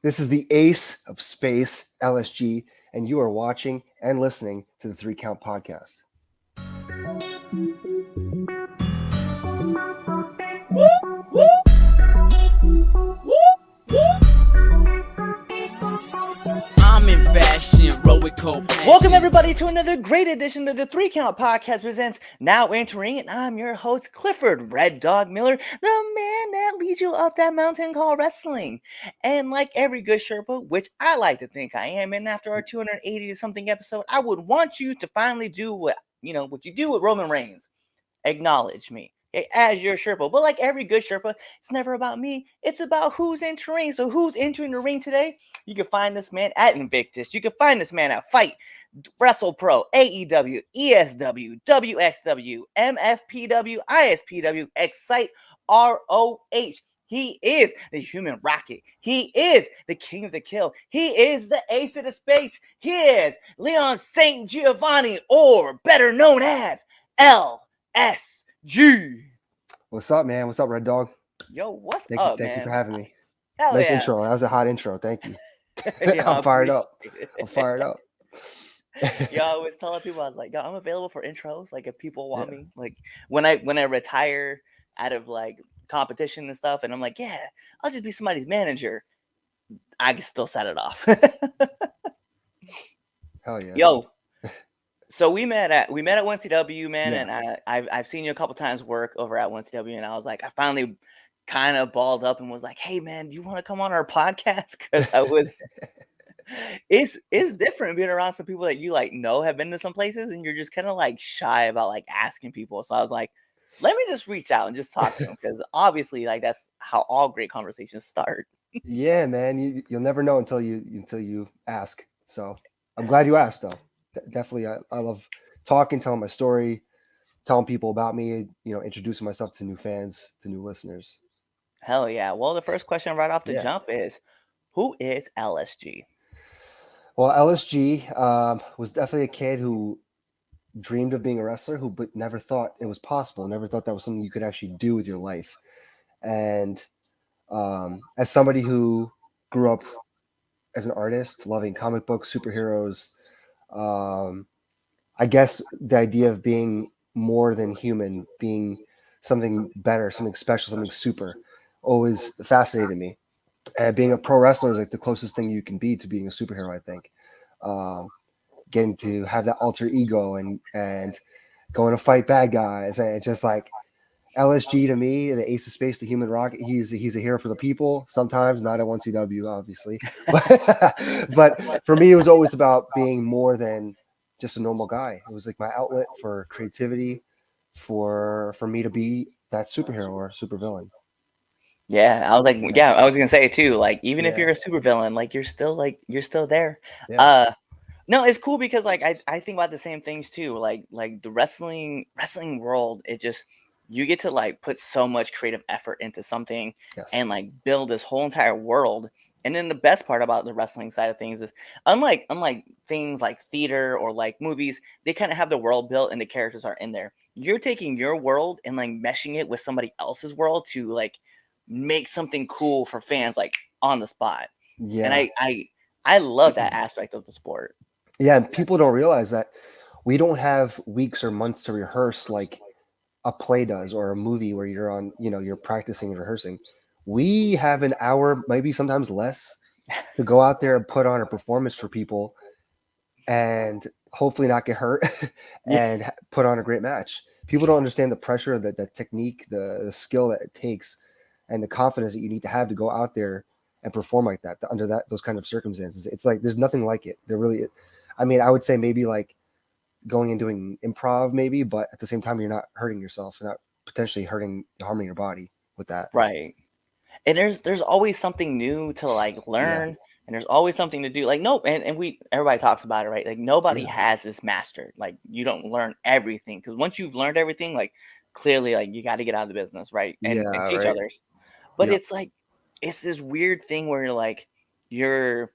This is the ace of space, LSG, and you are watching and listening to the 3 Count Podcast. I'm in fashion, roll with cold passion. Welcome everybody to another great edition of the 3 Count Podcast presents Now Entering, and I'm your host Clifford Red Dog Miller, the man that leads you up that mountain called wrestling. And like every good Sherpa, which I like to think I am, and after our 280 something episode, I would want you to finally do what you do with Roman Reigns. Acknowledge me. Okay, as your Sherpa. But like every good Sherpa, it's never about me. It's about who's entering. So who's entering the ring today? You can find this man at Invictus. You can find this man at Fight, WrestlePro, AEW, ESW, WXW, MFPW, ISPW, Excite, ROH. He is the Human Rocket. He is the King of the Kill. He is the Ace of the Space. He is Leon St. Giovanni, or better known as LSG. What's up, man? What's up, Red Dog? Yo, what's Thank up, you man? for having me. Hell Nice yeah. intro. That was a hot intro. Thank you. Yeah, I'm fired up. appreciate it. I'm fired up. Yo, I was telling people, I was like, yo, I'm available for intros. Like, if people want Yeah. me, like when I retire out of like competition and stuff, and I'm like, yeah, I'll just be somebody's manager. I can still set it off. Hell yeah. Yo, so we met at 1CW, man, Yeah. and I've seen you a couple times work over at 1CW, and I was like, I finally kind of balled up and was like, hey man, do you want to come on our podcast? Because I was it's different being around some people that you like have been to some places, and you're just kind of like shy about like asking people. So I was like, let me just reach out and just talk to them, because obviously like that's how all great conversations start. Yeah, man. You'll never know until you ask. So I'm glad you asked, though. Definitely, I love talking, telling my story, telling people about me. Introducing myself to new fans, to new listeners. Hell yeah. Well, the first question right off the Yeah. jump is, who is LSG? Well, LSG was definitely a kid who dreamed of being a wrestler, but never thought it was possible. Never thought that was something you could actually do with your life. And as somebody who grew up as an artist, loving comic books, superheroes, I guess the idea of being more than human, being something better, something special, something super, always fascinated me. And being a pro wrestler is like the closest thing you can be to being a superhero, I think. Getting to have that alter ego and going to fight bad guys, and just like LSG to me, the Ace of Space, the Human Rocket. He's a hero for the people. Sometimes not at 1CW, obviously, but for me, it was always about being more than just a normal guy. It was like my outlet for creativity, for me to be that superhero or supervillain. Yeah, I was like, yeah, I was gonna say it too. Like, even if Yeah. you're a supervillain, like you're still there. Yeah. No, it's cool because like I think about the same things too. Like the wrestling world, it just, you get to like put so much creative effort into something Yes. and like build this whole entire world. And then the best part about the wrestling side of things is, unlike things like theater or like movies, they kind of have the world built and the characters are in there. You're taking your world and like meshing it with somebody else's world to like make something cool for fans, like on the spot. Yeah. And I love that aspect of the sport. Yeah, and people don't realize that we don't have weeks or months to rehearse like a play does, or a movie where you're on, you're practicing and rehearsing. We have an hour, maybe sometimes less, to go out there and put on a performance for people and hopefully not get hurt and put on a great match. People don't understand the pressure, the technique, the skill that it takes, and the confidence that you need to have to go out there and perform like that under those kind of circumstances. It's like there's nothing like it. There really, I mean, I would say maybe like going and doing improv, maybe, but at the same time, you're not hurting yourself, you're not potentially harming your body with that. Right. And there's always something new to like learn, and there's always something to do. Like, no, and everybody talks about it, right? Like, nobody has this mastered. Like, you don't learn everything, because once you've learned everything, like clearly, like you got to get out of the business, right? And teach others. But it's like, it's this weird thing where you're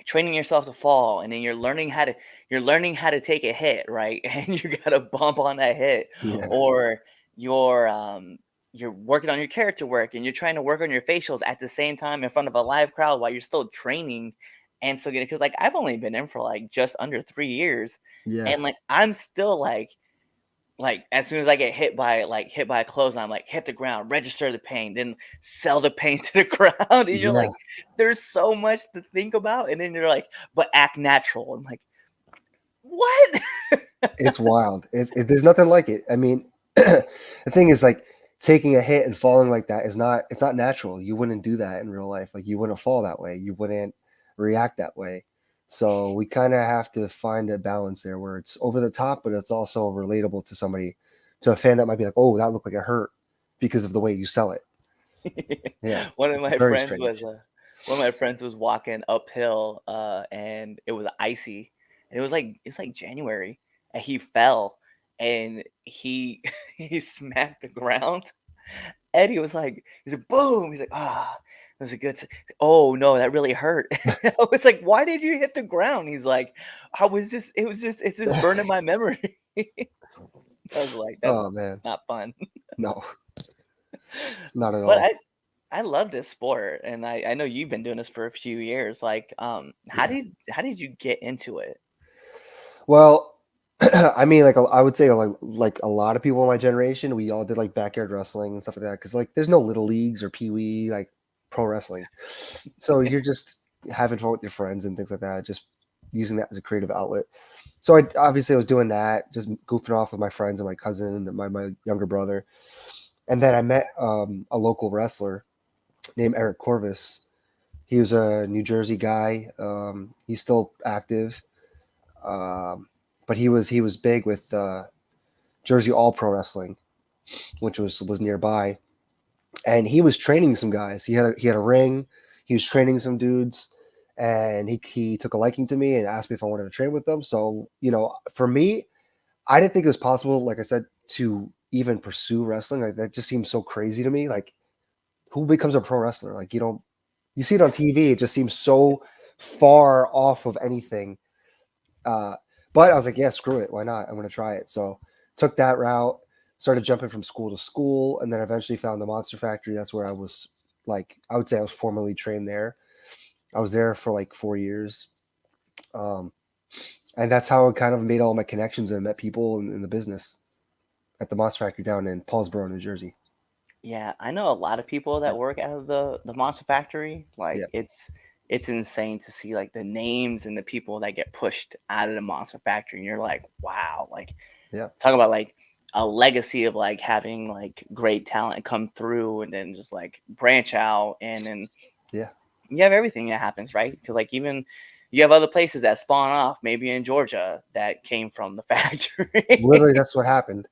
training yourself to fall, and then you're learning how to take a hit, right? And you got to bump on that hit, or you're you're working on your character work and you're trying to work on your facials at the same time in front of a live crowd while you're still training and still getting because like I've only been in for like just under 3 years Yeah. and like I'm still like as soon as I get hit by a clothesline, I'm like hit the ground, register the pain, then sell the pain to the crowd. And you're Yeah. like, there's so much to think about. And then you're like, but act natural. I'm like, what? It's wild. There's nothing like it. I mean, the thing is like taking a hit and falling like that is not, it's not natural. You wouldn't do that in real life. Like you wouldn't fall that way. You wouldn't react that way. So we kind of have to find a balance there where it's over the top, but it's also relatable to somebody, to a fan that might be like, oh, that looked like it hurt because of the way you sell it. Yeah. one of It's my very friends strange. was one of my friends was walking uphill and it was icy and it's like January and he fell and he he smacked the ground. Eddie was like, he's like, boom. He's like, ah, it was a good. Oh no, that really hurt. I was like, why did you hit the ground? He's like, how was this? It was just, it's just burning my memory. I was like, that's Oh man. not fun. No, not at But all. I love this sport, and I know you've been doing this for a few years. Like, Yeah. how did you get into it? Well, I mean, like I would say, like a lot of people in my generation, we all did like backyard wrestling and stuff like that. Because like, there's no little leagues or pee wee like pro wrestling, so you're just having fun with your friends and things like that, just using that as a creative outlet. So I was doing that, just goofing off with my friends and my cousin and my younger brother, and then I met a local wrestler named Eric Corvus. He was a New Jersey guy. He's still active. Um, but he was big with Jersey All Pro Wrestling, which was nearby, and he was training some guys. He had a ring. He was training some dudes, and he took a liking to me and asked me if I wanted to train with them. So for me, I didn't think it was possible. Like I said, to even pursue wrestling, like that just seems so crazy to me. Like who becomes a pro wrestler? Like you see it on TV. It just seems so far off of anything. Uh, but I was like, yeah, screw it. Why not? I'm going to try it. So took that route, started jumping from school to school, and then eventually found the Monster Factory. That's where I was like, I would say I was formally trained there. I was there for like 4 years. Um, and that's how I kind of made all my connections and met people in the business at the Monster Factory down in Paulsboro, New Jersey. Yeah, I know a lot of people that work out of the Monster Factory. Yeah. Like it's insane to see like the names and the people that get pushed out of the Monster Factory, and you're like, wow, like Yeah. talk about like a legacy of like having like great talent come through and then just like branch out and then Yeah. you have everything that happens, right? Because like even you have other places that spawn off, maybe in Georgia, that came from the factory. Literally, that's what happened.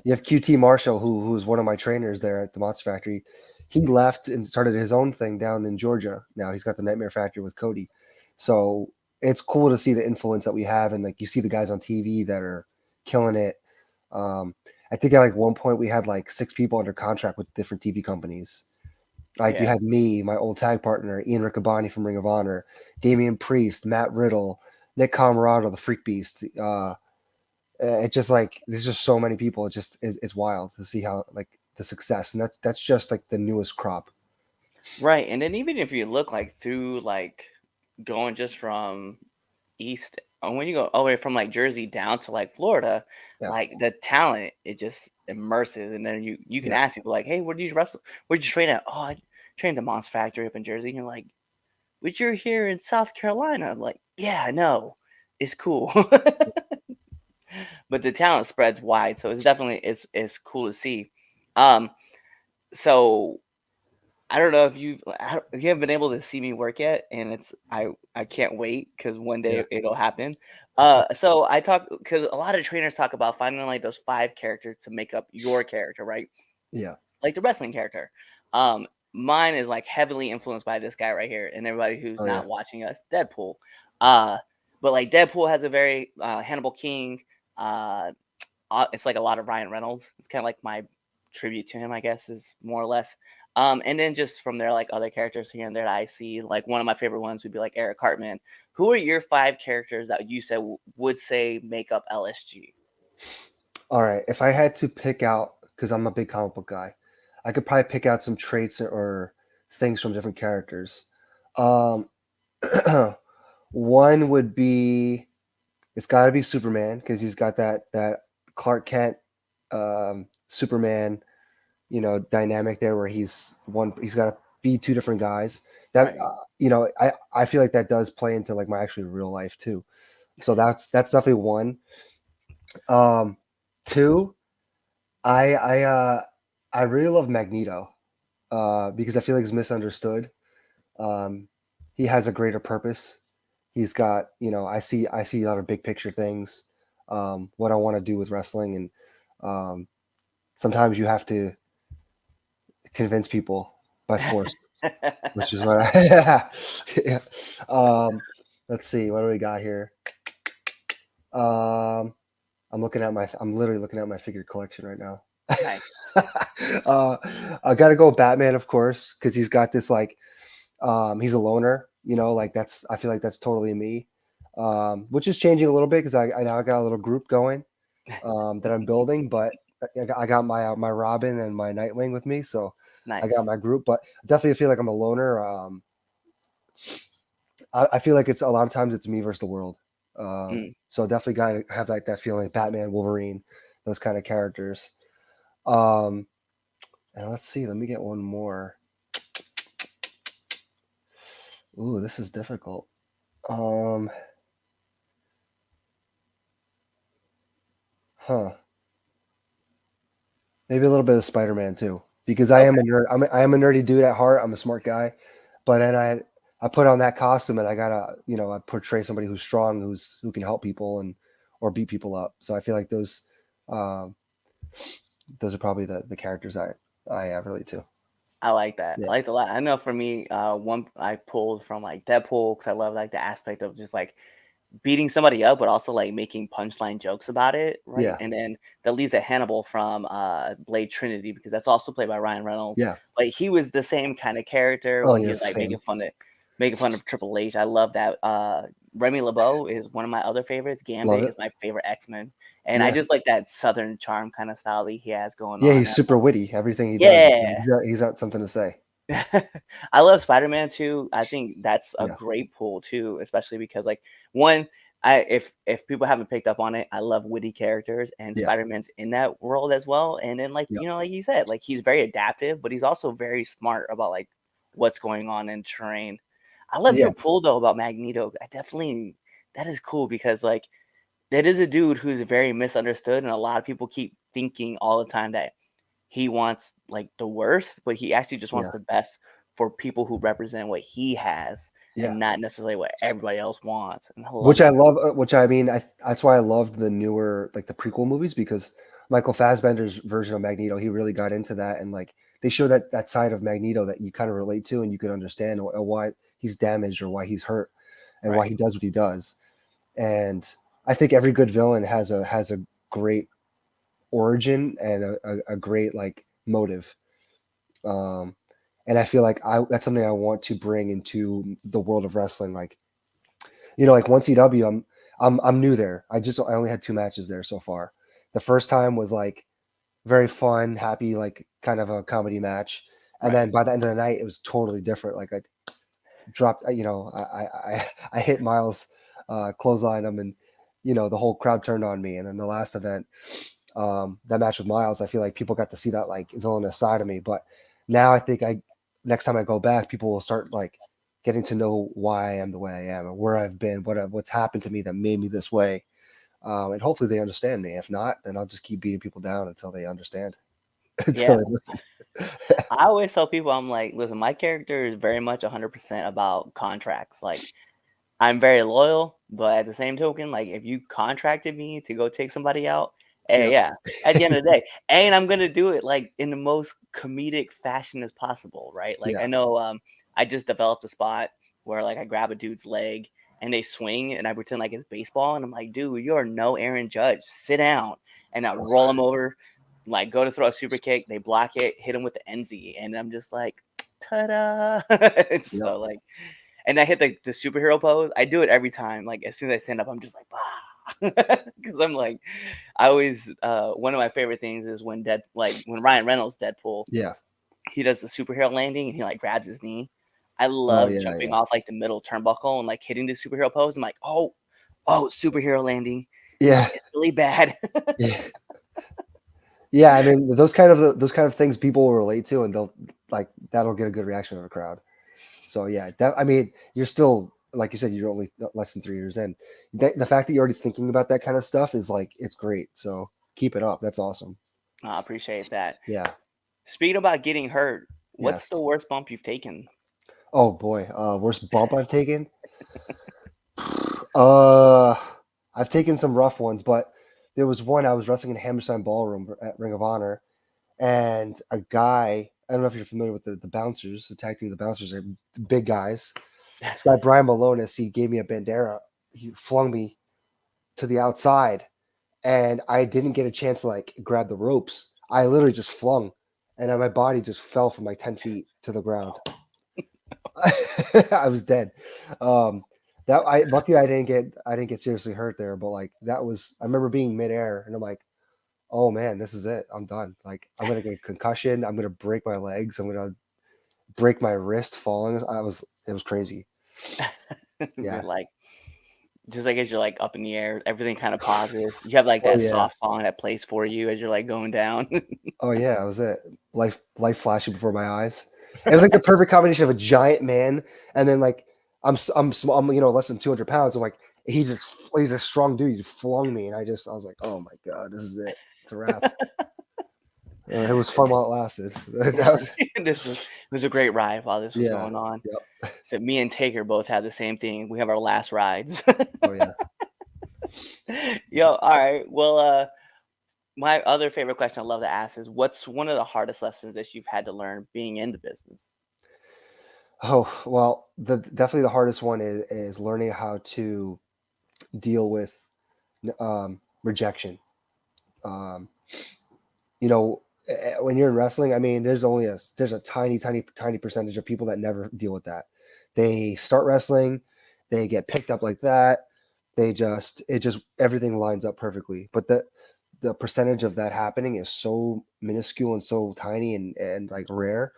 You have QT Marshall, who was one of my trainers there at the Monster Factory. He left and started his own thing down in Georgia. Now he's got the Nightmare Factory with Cody. So it's cool to see the influence that we have, and like you see the guys on TV that are killing it. I think at like one point we had like 6 people under contract with different TV companies. Like you Yeah. had me, my old tag partner, Ian Riccaboni from Ring of Honor, Damian Priest, Matt Riddle, Nick Camarado, the Freak Beast. It just like there's just so many people. It just it's wild to see how like the success, and that's just like the newest crop. Right. And then even if you look like through like going just from east when you go all the way from like Jersey down to like Florida, Yeah, like the talent it just immerses. And then you can yeah, ask people like, hey, where did you wrestle? Where'd you train at? Oh, I trained at Monster Factory up in Jersey. And you're like, but you're here in South Carolina. I'm like, yeah, I know. It's cool. But the talent spreads wide. So it's definitely it's cool to see. Um so I don't know if if you haven't been able to see me work yet, and I can't wait because one yeah, day it'll happen. So I talk because a lot of trainers talk about finding like those 5 characters to make up your character, right? yeah. Like the wrestling character. Mine is like heavily influenced by this guy right here, and everybody who's Oh yeah, not watching us, Deadpool. Uh, but like Deadpool has a very Hannibal King. Uh, it's like a lot of Ryan Reynolds. It's kind of like my tribute to him, I guess, is more or less. And then just from there, like other characters here and there that I see, like one of my favorite ones would be like Eric Cartman. Who are your 5 characters that you said would say make up LSG? All right. If I had to pick out, because I'm a big comic book guy, I could probably pick out some traits or things from different characters. Um, one would be it's got to be Superman because he's got that Clark Kent, Superman, dynamic there where he's got to be two different guys. That Right. I feel like that does play into like my actually real life too. So that's definitely one. Two, I really love Magneto because I feel like he's misunderstood. Um, he has a greater purpose. He's got, I see a lot of big picture things, what I want to do with wrestling, and um, sometimes you have to convince people by force, which is what I. Yeah. Let's see, what do we got here? Um, I'm literally looking at my figure collection right now. Nice. uh, I got to go with Batman, of course, because he's got this like he's a loner, like I feel like that's totally me, which is changing a little bit because I now got a little group going that I'm building, but I got my Robin and my Nightwing with me, so I got Nice. my group, but I definitely feel like I'm a loner. I feel like it's a lot of times it's me versus the world. Mm. So definitely got to have like that feeling, Batman, Wolverine, those kind of characters. Um, and let's see, let me get one more. Ooh, this is difficult. Um, huh. Maybe a little bit of Spider-Man too, because I am Okay. a nerd. I am a nerdy dude at heart. I'm a smart guy, but then I put on that costume and I gotta I portray somebody who's strong, who can help people and or beat people up. So I feel like um, those are probably the characters I relate to. I like that. I Yeah, like a lot. I know for me, one I pulled from like Deadpool because I love like the aspect of just like beating somebody up, but also like making punchline jokes about it, right? yeah, And then the Lisa Hannibal from Blade Trinity because that's also played by Ryan Reynolds. yeah. Like he was the same kind of character Oh when he yeah, was like same. making fun of Triple H. I love that. Remy LeBeau is one of my other favorites. Love Gambit it. is my favorite X-Men, and I Yeah, just like that Southern charm kind of style that he has going yeah. on. He's super witty. Everything he does, Yeah, he's got something to say. I love Spider-Man too. I think that's a Yeah, great pull too, especially because like one, if people haven't picked up on it, I love witty characters and yeah, Spider-Man's in that world as well. And then like, yeah, like you said, like he's very adaptive, but he's also very smart about like what's going on in terrain. I love yeah, your pull though about Magneto. I definitely that is cool because like that is a dude who's very misunderstood and a lot of people keep thinking all the time that he wants like the worst, but he actually just wants yeah, the best for people who represent what he has yeah. and not necessarily what everybody else wants. And I love Which I that. love. Which I mean, that's why I loved the newer like the prequel movies because Michael Fassbender's version of Magneto, he really got into that, and like they show that side of Magneto that you kind of relate to and you can understand why he's damaged or why he's hurt and why Right. he does what he does. And I think every good villain has a great origin and a great like motive. Um, and I feel like that's something I want to bring into the world of wrestling. Like like 1CW, I'm new there. I only had 2 matches there so far. The first time was like very fun, happy, like kind of a comedy match, and Right. then by the end of the night, it was totally different. Like I dropped, I hit Miles, clothesline him, and the whole crowd turned on me. And then the last event, that match with Miles, I feel like people got to see that like villainous side of me. But now I think next time I go back, people will start like getting to know why I am the way I am and where I've been, what's happened to me that made me this way. And hopefully they understand me. If not, then I'll just keep beating people down until they understand, until Yeah. they listen. I always tell people, I'm like, listen, my character is very much 100% about contracts. Like, I'm very loyal, but at the same token, like, if you contracted me to go take somebody out, hey, Yep. yeah, at the end of the day, and I'm gonna do it like in the most comedic fashion as possible, right? Like, Yeah. I know, I just developed a spot where like I grab a dude's leg and they swing, and I pretend like it's baseball, and I'm like, dude, you're no Aaron Judge, sit down, and I roll him over, like go to throw a super kick, they block it, hit him with the NZ, and I'm just like, ta-da! Yep. So like. And I hit the superhero pose. I do it every time. Like as soon as I stand up, I'm just like, bah, because I'm like, I always one of my favorite things is when when Ryan Reynolds Deadpool, Yeah. he does the superhero landing and he like grabs his knee. I Oh love yeah, jumping yeah, off like the middle turnbuckle and like hitting the superhero pose. I'm like, oh, superhero landing. yeah, It's really bad. yeah. Yeah, I mean those kind of things people will relate to, and they'll like that'll get a good reaction of a crowd. So yeah, I mean, you're still like you said, you're only less than 3 years in. The fact that you're already thinking about that kind of stuff is like it's great. So keep it up. That's awesome. I appreciate that. Yeah. Speaking about getting hurt, what's Yes. the worst bump you've taken? Oh boy, worst bump I've taken. Uh, I've taken some rough ones, but there was one I was wrestling in Hammerstein Ballroom at Ring of Honor, and a guy. I don't know if you're familiar with the bouncers, the tag team. The bouncers are big guys. This guy Brian Malonis, he gave me a bandera. He flung me to the outside, and I didn't get a chance to like grab the ropes. I literally just flung, and then my body just fell from like 10 feet to the ground. I was dead. Um, that I luckily I didn't get seriously hurt there, but like that was I remember being midair and I'm like, oh man, this is it. I'm done. Like I'm gonna get a concussion. I'm gonna break my legs. I'm gonna break my wrist falling. It was crazy. Yeah. Like, just like as you're like up in the air, everything kind of pauses. You have like Oh that yeah. soft song that plays for you as you're like going down. Oh yeah. That was it. Life flashing before my eyes. It was like the perfect combination of a giant man and then like I'm small. I'm less than 200 pounds. I'm like he's a strong dude. He flung me and I was like, oh my god, this is it. It's a wrap. It was fun while it lasted. It was a great ride while this was Yeah. going on. Yep. So me and Taker both had the same thing. We have our last rides. Oh yeah. Yo, all right. Well, my other favorite question I love to ask is, what's one of the hardest lessons that you've had to learn being in the business? Oh well, definitely the hardest one is learning how to deal with rejection. Um, when you're in wrestling, I mean, there's a tiny percentage of people that never deal with that. They start wrestling, they get picked up like that. Everything lines up perfectly. But the percentage of that happening is so minuscule and so tiny and like rare.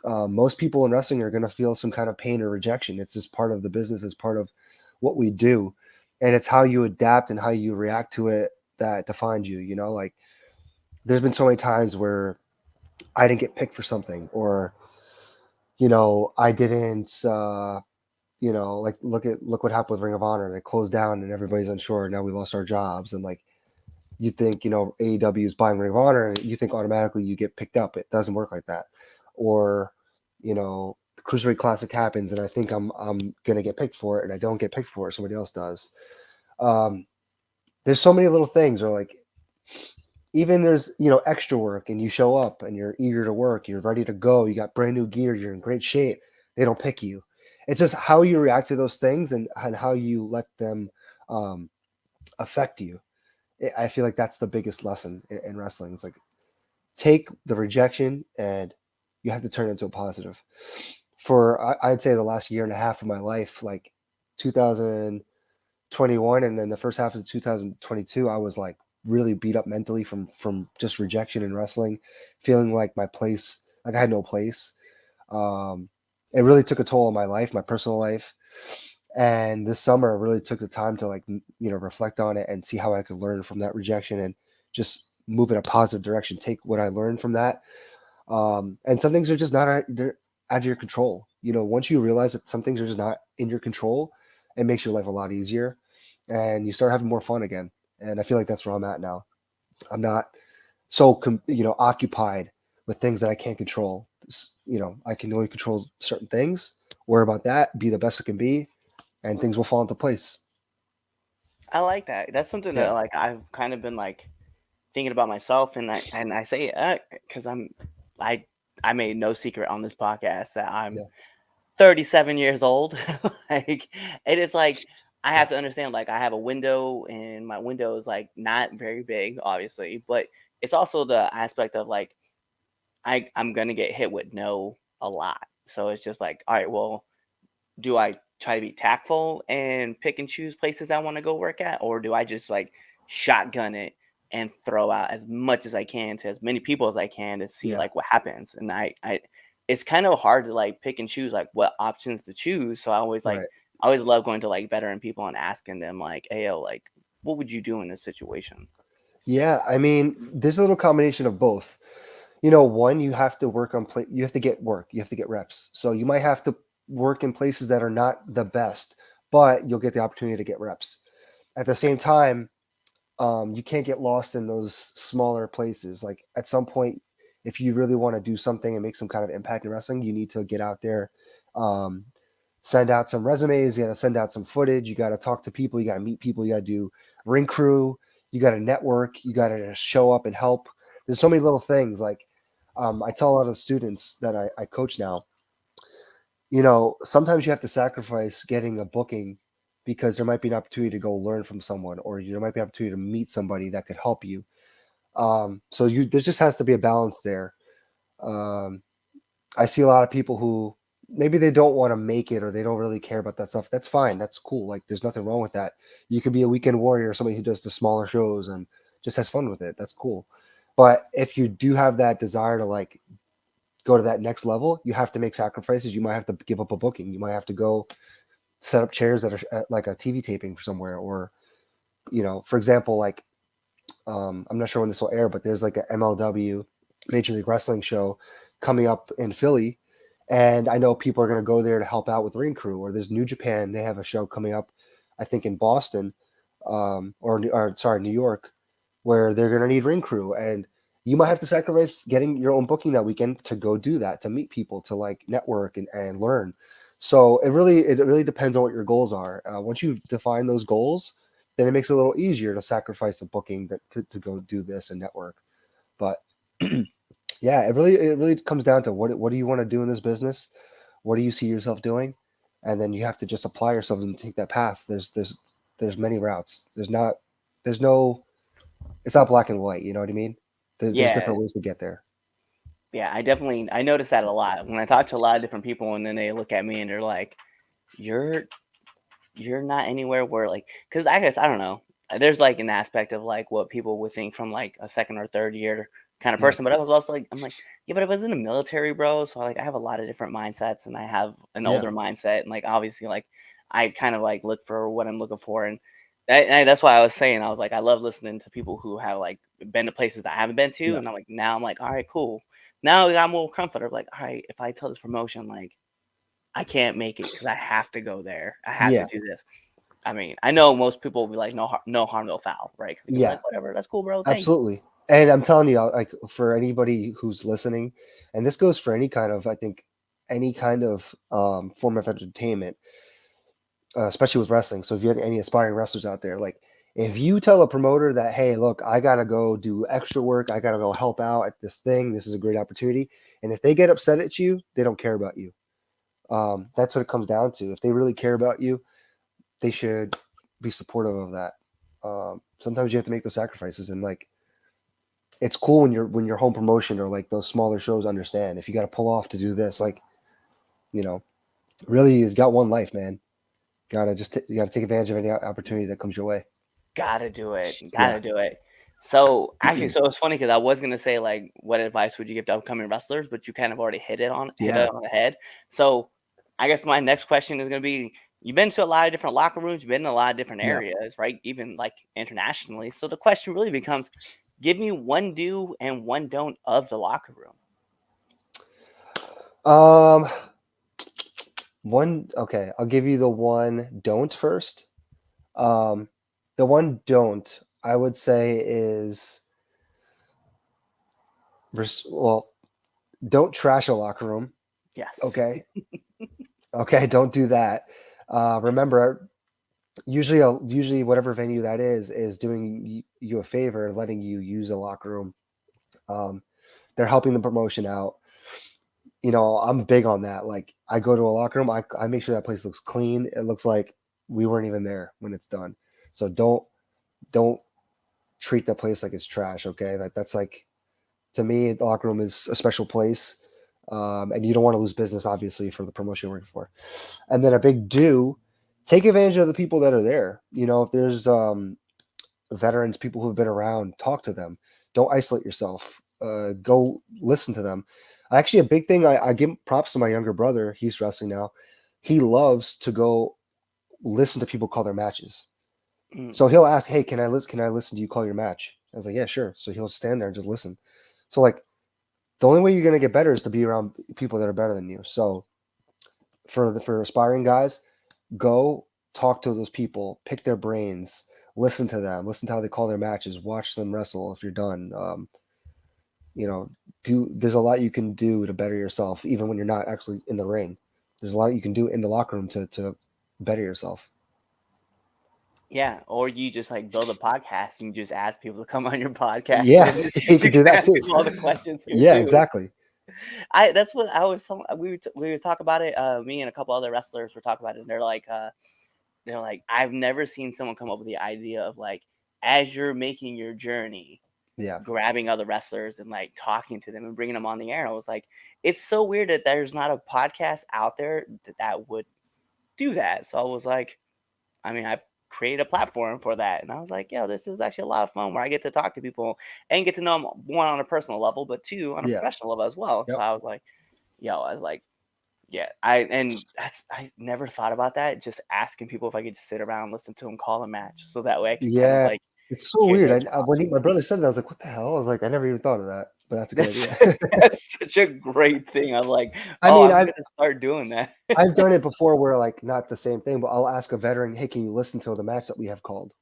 Most people in wrestling are going to feel some kind of pain or rejection. It's just part of the business. It's part of what we do, and it's how you adapt and how you react to it that defines you. Like there's been so many times where I didn't get picked for something, or I didn't. Like look what happened with Ring of Honor. They closed down and everybody's unsure. Now we lost our jobs, and like you think AEW is buying Ring of Honor, and you think automatically you get picked up. It doesn't work like that. Or the Cruiserweight Classic happens, and I think I'm gonna get picked for it, and I don't get picked for it. Somebody else does. There's so many little things, or like even there's extra work, and you show up and you're eager to work, you're ready to go, you got brand new gear, you're in great shape. They don't pick you. It's just how you react to those things and how you let them affect you. I feel like that's the biggest lesson in wrestling. It's like take the rejection and you have to turn it into a positive. I'd say the last year and a half of my life, like 2021 and then the first half of 2022, I was like really beat up mentally from just rejection in wrestling, feeling like my place, like I had no place. It really took a toll on my life, my personal life. And this summer I really took the time to reflect on it and see how I could learn from that rejection and just move in a positive direction, take what I learned from that. And some things are just not out of your control. Once you realize that some things are just not in your control, it makes your life a lot easier and you start having more fun again. And I feel like that's where I'm at now. I'm not so, occupied with things that I can't control. I can only control certain things, worry about that, be the best it can be, and things will fall into place. I like that. That's something that like I've kind of been like thinking about myself, and I say it because I made no secret on this podcast that I'm 37 years old. Like it is like I have to understand, like I have a window and my window is like not very big, obviously, but it's also the aspect of like I'm gonna get hit with no a lot. So it's just like, all right, well, do I try to be tactful and pick and choose places I want to go work at, or do I just like shotgun it and throw out as much as I can to as many people as I can to see like what happens? And I it's kind of hard to like pick and choose like what options to choose. So Right. I always love going to like veteran people and asking them like, hey, yo, like, what would you do in this situation? Yeah, I mean, there's a little combination of both. You know, one, you have to work on you have to get work, you have to get reps. So you might have to work in places that are not the best, but you'll get the opportunity to get reps. At the same time, you can't get lost in those smaller places. Like at some point, if you really want to do something and make some kind of impact in wrestling, you need to get out there, um, send out some resumes. You got to send out some footage. You got to talk to people. You got to meet people. You got to do ring crew. You got to network. You got to show up and help. There's so many little things. Like I tell a lot of students that I coach now. You know, sometimes you have to sacrifice getting a booking because there might be an opportunity to go learn from someone, or there might be an opportunity to meet somebody that could help you. So there just has to be a balance there. Um, I see a lot of people who maybe they don't want to make it or they don't really care about that stuff. That's fine. That's cool. Like there's nothing wrong with that. You could be a weekend warrior, somebody who does the smaller shows and just has fun with it. That's cool. But if you do have that desire to like go to that next level, you have to make sacrifices. You might have to give up a booking. You might have to go set up chairs that are at like a TV taping somewhere, or you know, for example, like I'm not sure when this will air, but there's like a MLW Major League Wrestling show coming up in Philly, and I know people are going to go there to help out with ring crew. Or there's New Japan; they have a show coming up, I think in Boston, or sorry, New York, where they're going to need ring crew, and you might have to sacrifice getting your own booking that weekend to go do that, to meet people, to like network and learn. So it really depends on what your goals are. Once you define those goals, then it makes it a little easier to sacrifice a booking to go do this and network. But yeah, it really comes down to what do you want to do in this business? What do you see yourself doing? And then you have to just apply yourself and take that path. There's many routes. There's no it's not black and white, you know what I mean? There's Yeah, different ways to get there. yeah, I notice that a lot when I talk to a lot of different people, and then they look at me and they're like, "You're you're not anywhere where like," because I guess I don't know. There's like an aspect of like what people would think from like a second or third year kind of Yeah. person, but I was also like, I'm like, yeah, but I was in the military, bro. So like I have a lot of different mindsets, and I have an Yeah. older mindset, and like obviously like I kind of like look for what I'm looking for, and that's why I was saying I was like I love listening to people who have like been to places that I haven't been to, Yeah. and I'm like now I'm like all right, cool. Now I got more comfort of like all right, if I tell this promotion like I can't make it because I have to go there, I have to Yeah. do this. I mean, I know most people will be like, no harm, no foul, right? Because they're gonna be Yeah. like, whatever, that's cool, bro. Thanks. Absolutely. And I'm telling you, like for anybody who's listening, and this goes for any kind of, I think, any kind of form of entertainment, especially with wrestling. So if you have any aspiring wrestlers out there, like if you tell a promoter that, hey, look, I gotta go do extra work, I gotta go help out at this thing, this is a great opportunity, and if they get upset at you, they don't care about you. That's what it comes down to. If they really care about you, they should be supportive of that. Sometimes you have to make those sacrifices, and like it's cool when your home promotion or like those smaller shows understand if you got to pull off to do this, like you know, really you've got one life, man. You gotta take advantage of any opportunity that comes your way. Gotta do it. Yeah. Gotta do it. So actually, so it's funny because I was gonna say like, what advice would you give to upcoming wrestlers? But you kind of already hit Yeah. it on the head. So I guess my next question is gonna be: you've been to a lot of different locker rooms, you've been in a lot of different Yeah. areas, right? Even like internationally. So the question really becomes: give me one do and one don't of the locker room. Um, okay, I'll give you the one don't first. Um, the one don't I would say is well, don't trash a locker room. Yes. Okay. Okay, don't do that. Remember, usually whatever venue that is doing you a favor, letting you use a locker room. Um, they're helping the promotion out. You know, I'm big on that. Like, I go to a locker room, I make sure that place looks clean. It looks like we weren't even there when it's done. So don't treat that place like it's trash. Okay, that's like, to me, the locker room is a special place, and you don't want to lose business, obviously, for the promotion you're working for. And then a big do, take advantage of the people that are there. You know, if there's veterans, people who've been around, talk to them. Don't isolate yourself. Go listen to them. Actually, a big thing I give props to my younger brother. He's wrestling now. He loves to go listen to people call their matches. Mm. So he'll ask, "Hey, can I listen? Can I listen to you call your match?" I was like, "Yeah, sure." So he'll stand there and just listen. So like, the only way you're gonna get better is to be around people that are better than you. So for aspiring guys, go talk to those people, pick their brains, listen to them, listen to how they call their matches, watch them wrestle. If you're done, you know, there's a lot you can do to better yourself, even when you're not actually in the ring. There's a lot you can do in the locker room to better yourself. Yeah, or you just like build a podcast and just ask people to come on your podcast. Yeah, And you you could do can that ask too. people all the questions here Yeah, too. exactly. That's what I was telling. We would talk about it. Me and a couple other wrestlers were talking about it, and they're like, I've never seen someone come up with the idea of like, as you're making your journey, Yeah, grabbing other wrestlers and like talking to them and bringing them on the air. And I was like, it's so weird that there's not a podcast out there that would do that. So I was like, I mean, I've created a platform for that. And I was like, yo, this is actually a lot of fun where I get to talk to people and get to know them, one, on a personal level, but two, on a yeah, professional level as well. So yep. I was like, yeah, I never thought about that. Just asking people if I could just sit around and listen to them call a match, so that way I could kind of Yeah, like it's so hear weird. their My brother said that, I was like, "What the hell?" I was like, "I never even thought of that," but that's a good That's idea. that's such a great thing. I'm like, I oh, mean, I'm gonna start doing that. I've done it before where like not the same thing, but I'll ask a veteran, "Hey, can you listen to the match that we have called?"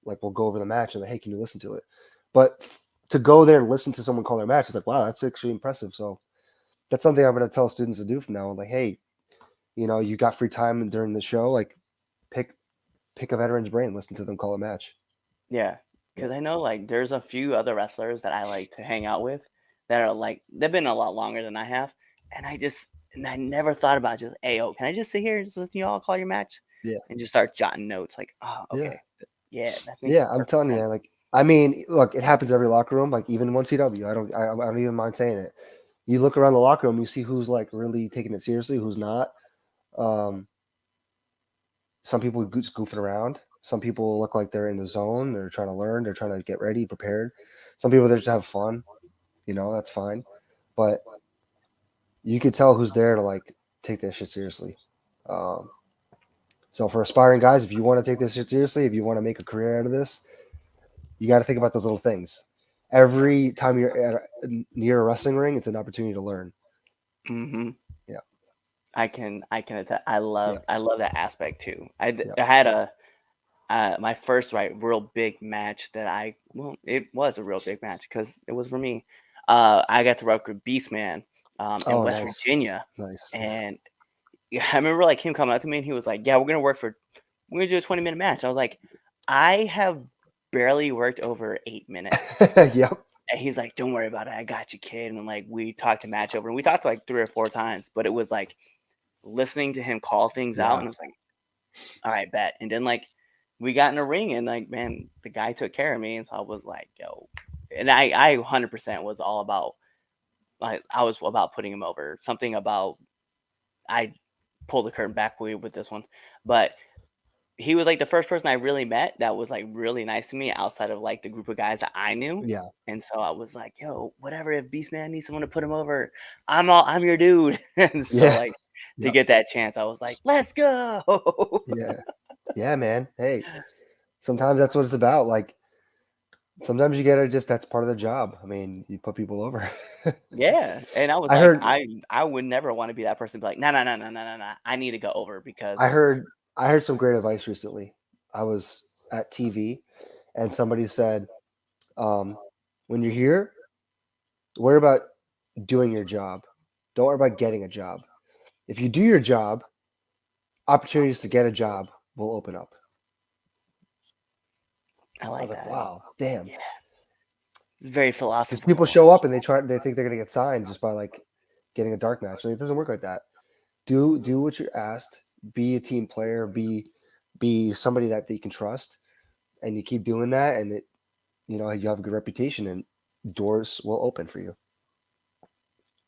Like we'll go over the match and like, "Hey, can you listen to it?" But to go there and listen to someone call their match, it's like, wow, that's actually impressive. So that's something I'm going to tell students to do from now on. Like, hey, you got free time during the show, like pick a veteran's brain, listen to them call a match. Yeah, because I know like there's a few other wrestlers that I like to hang out with that are like they've been a lot longer than I have, and I never thought about just, hey, yo, can I just sit here and just listen to you all call your match, Yeah, and just start jotting notes like, oh, yeah, okay, yeah, that makes yeah. I'm perfect telling you, sense. like, I mean, look, it happens every locker room. Like even 1CW, I don't even mind saying it. You look around the locker room, you see who's like really taking it seriously, who's not. Um, some people just goofing around. Some people look like they're in the zone. They're trying to learn. They're trying to get ready, prepared. Some people they just have fun. That's fine. But you could tell who's there to like take that shit seriously. Um, so for aspiring guys, if you want to take this shit seriously, if you want to make a career out of this, you got to think about those little things. Every time you're near a wrestling ring, it's an opportunity to learn. Mm-hmm. Yeah. I can attest. Yeah. I love that aspect too. I Yeah. had my first real big match it was a real big match because it was for me. I got to work with Beastman in Oh, West nice. Virginia, Nice. and I remember like him coming up to me and he was like, "Yeah, we're gonna do a 20-minute match." I was like, "I have barely worked over 8 minutes." Yep. And he's like, "Don't worry about it. I got you, kid." And like we talked to match over, and we talked like 3 or 4 times, but it was like listening to him call things out, and I was like, all right, bet. And then like we got in a ring, and like, man, the guy took care of me, and so I was like, yo, and I 100% was all about, like, I was about putting him over. Something about I pulled the curtain back with this one, but he was like the first person I really met that was like really nice to me outside of like the group of guys that I knew. Yeah. And so I was like, yo, whatever, if Beastman needs someone to put him over, I'm your dude. And so Yeah. like to Yep. get that chance, I was like, let's go. Yeah. Yeah, man. Hey, sometimes that's what it's about. Like sometimes you gotta just that's part of the job. I mean, you put people over. Yeah. And I was I like, heard I would never want to be that person to be like, no, no, no, no, no, no, no. I need to go over I because heard I heard some great advice recently. I was at TV and somebody said, when you're here, worry about doing your job. Don't worry about getting a job. If you do your job, opportunities to get a job will open up. I I like was like, that. wow, damn. Yeah. Very Because philosophical. people show up and they think they're gonna get signed just by like getting a dark match. Like, it doesn't work like that. Do what you're asked. Be a team player. Be somebody that they can trust, and you keep doing that, and you have a good reputation, and doors will open for you.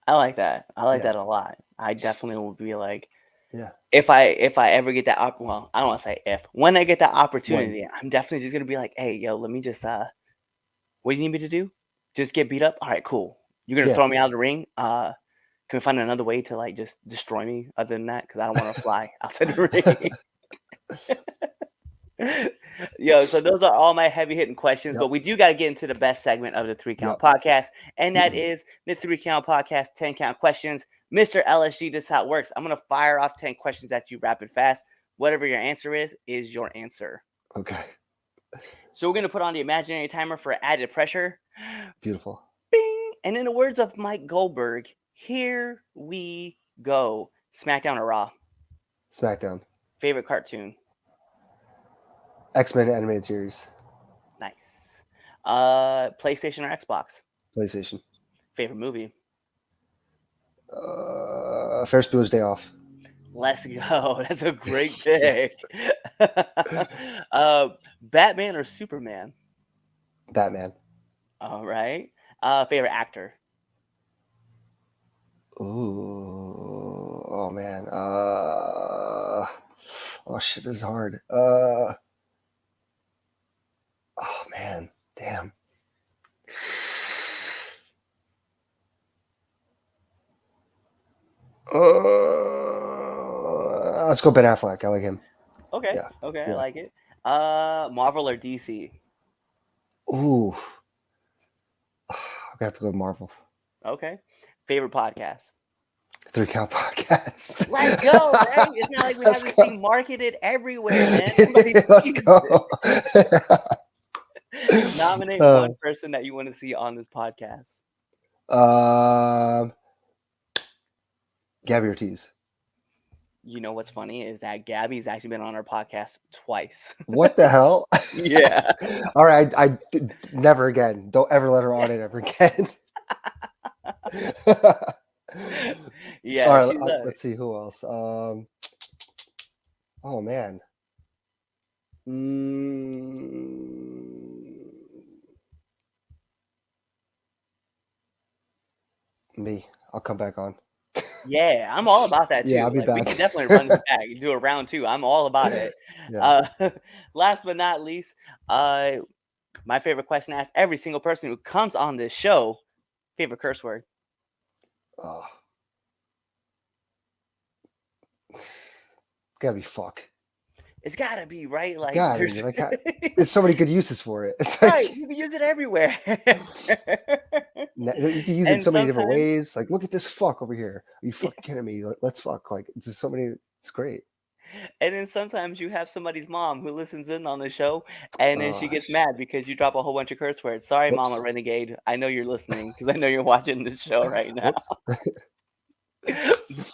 I like that. I like Yeah. that a lot. I definitely will be like, Yeah. if I ever get that well, I don't want to say if, when I get that opportunity, I'm definitely just gonna be like, hey, yo, let me just what do you need me to do? Just get beat up? All right, cool. You're gonna Yeah. throw me out of the ring? Can we find another way to like just destroy me other than that? Because I don't want to fly outside the ring. Yo, so those are all my heavy hitting questions, but we do got to get into the best segment of the 3 Count Podcast, and that is the 3 Count Podcast 10 Count Questions. Mr. LSG, this is how it works. I'm going to fire off 10 questions at you rapid fast. Whatever your answer is your answer. Okay. So we're going to put on the imaginary timer for added pressure. Beautiful. Bing! And in the words of Mike Goldberg, here we go. SmackDown or Raw? SmackDown. Favorite cartoon? X-Men animated series. Nice. PlayStation or Xbox? PlayStation. Favorite movie? Ferris Bueller's Day Off. Let's go. That's a great pick. Batman or Superman? Batman. All right. Favorite actor? Ooh. Oh man. Oh shit, this is hard. Oh man. Damn. Let's go Ben Affleck. I like him. Okay. Yeah. Okay, Yeah. I like it. Marvel or DC? Ooh. I'm gonna have to go with Marvel. Okay. Favorite podcast? 3 Count Podcast. Let's go, right? It's not like we have Let's this go. thing marketed everywhere, man. Somebody Let's sees go. it. Nominate one person that you want to see on this podcast. Gabby Ortiz. You know what's funny is that Gabby's actually been on our podcast twice. What the hell? Yeah. All right. I never again. Don't ever let her on it ever again. Yeah. All right. she's Let's see who else. Oh man. Me. I'll come back on. Yeah, I'm all about that too. Yeah, I'll be We back. can definitely run this back. Do a round 2. I'm all about it. Yeah. Last but not least, my favorite question I ask every single person who comes on this show: favorite curse word? Oh. Gotta be fuck. It's gotta be right. Like, Gotta be, there's like, there's so many good uses for it. It's like, right. You can use it everywhere. you can use it in And so many different sometimes- ways. Like, look at this fuck over here. Are you fucking kidding me? Let's fuck. Like, there's so many. It's great. And then sometimes you have somebody's mom who listens in on the show, and then she Oh, gets mad because you drop a whole bunch of curse words. Sorry, Mama Whoops. Renegade. I know you're listening because I know you're watching this show right now. Whoops.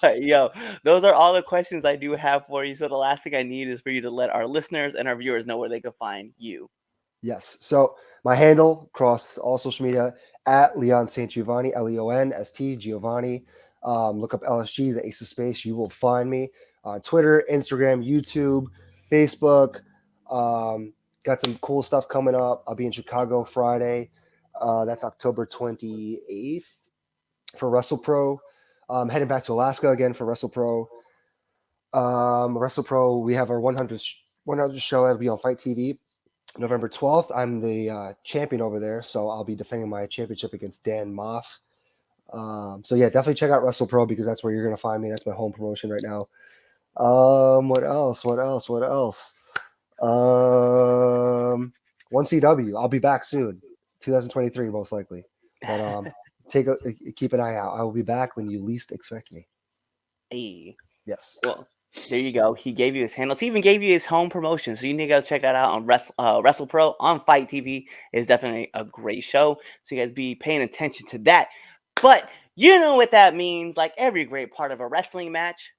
But yo, those are all the questions I do have for you. So the last thing I need is for you to let our listeners and our viewers know where they can find you. Yes. So my handle across all social media at Leon St. Giovanni, LEONST Giovanni. Look up LSG, the Ace of Space. You will find me on Twitter, Instagram, YouTube, Facebook. Got some cool stuff coming up. I'll be in Chicago Friday. That's October 28th for WrestlePro. Heading back to Alaska again for WrestlePro. WrestlePro, we have our 100th show. That'll be on Fight TV. November 12th. I'm the champion over there, so I'll be defending my championship against Dan Moff. So yeah, definitely check out WrestlePro because that's where you're gonna find me. That's my home promotion right now. What else? 1CW. I'll be back soon, 2023 most likely. But keep an eye out. I will be back when you least expect me. Hey. Yes. Well, there you go. He gave you his handles. He even gave you his home promotion. So you need to go check that out on WrestlePro on Fight TV. It's definitely a great show. So you guys be paying attention to that. But you know what that means. Like every great part of a wrestling match,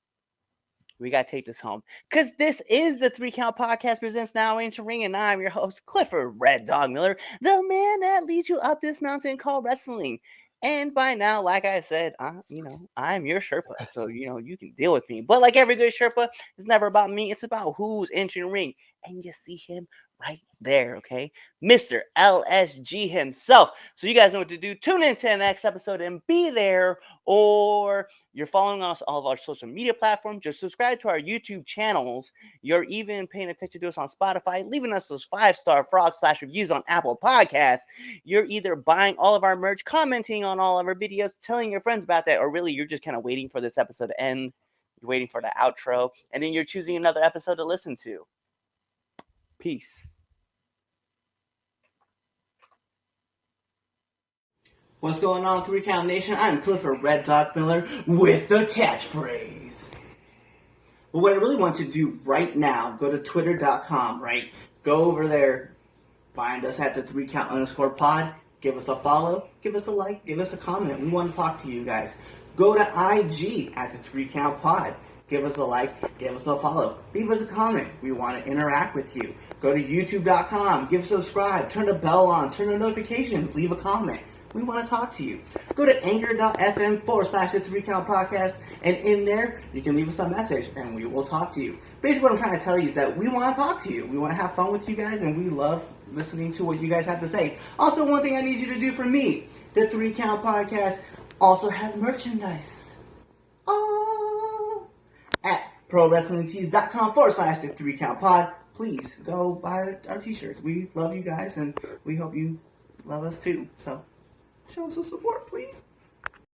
we got to take this home. Because this is the 3 Count Podcast presents Now Into Ring. And I'm your host, Clifford Red Dog Miller, the man that leads you up this mountain called wrestling. And by now, like I said, I'm your Sherpa, so you can deal with me. But like every good Sherpa, it's never about me. It's about who's entering the ring, and you see him right there, okay? Mr. LSG himself. So you guys know what to do. Tune in to the next episode and be there, or you're following us on all of our social media platforms. Just subscribe to our YouTube channels. You're even paying attention to us on Spotify, leaving us those 5-star frog splash reviews on Apple Podcasts. You're either buying all of our merch, commenting on all of our videos, telling your friends about that, or really you're just kind of waiting for this episode to end. You're waiting for the outro, and then you're choosing another episode to listen to. Peace. What's going on, 3 Count Nation? I'm Clifford Red Dog Miller with the catchphrase. But what I really want you to do right now, go to twitter.com, right? Go over there, find us at the 3count_pod, give us a follow, give us a like, give us a comment. We want to talk to you guys. Go to IG at the 3Count Pod. Give us a like, give us a follow, leave us a comment. We want to interact with you. Go to youtube.com, give subscribe, turn the bell on, turn the notifications, leave a comment. We want to talk to you. Go to anchor.fm/the 3Count Podcast, and in there, you can leave us a message, and we will talk to you. Basically, what I'm trying to tell you is that we want to talk to you. We want to have fun with you guys, and we love listening to what you guys have to say. Also, one thing I need you to do for me, the 3Count Podcast also has merchandise. Oh! At prowrestlingtees.com/the 3Count Pod. Please go buy our t-shirts. We love you guys, and we hope you love us too. So, show us some support, please.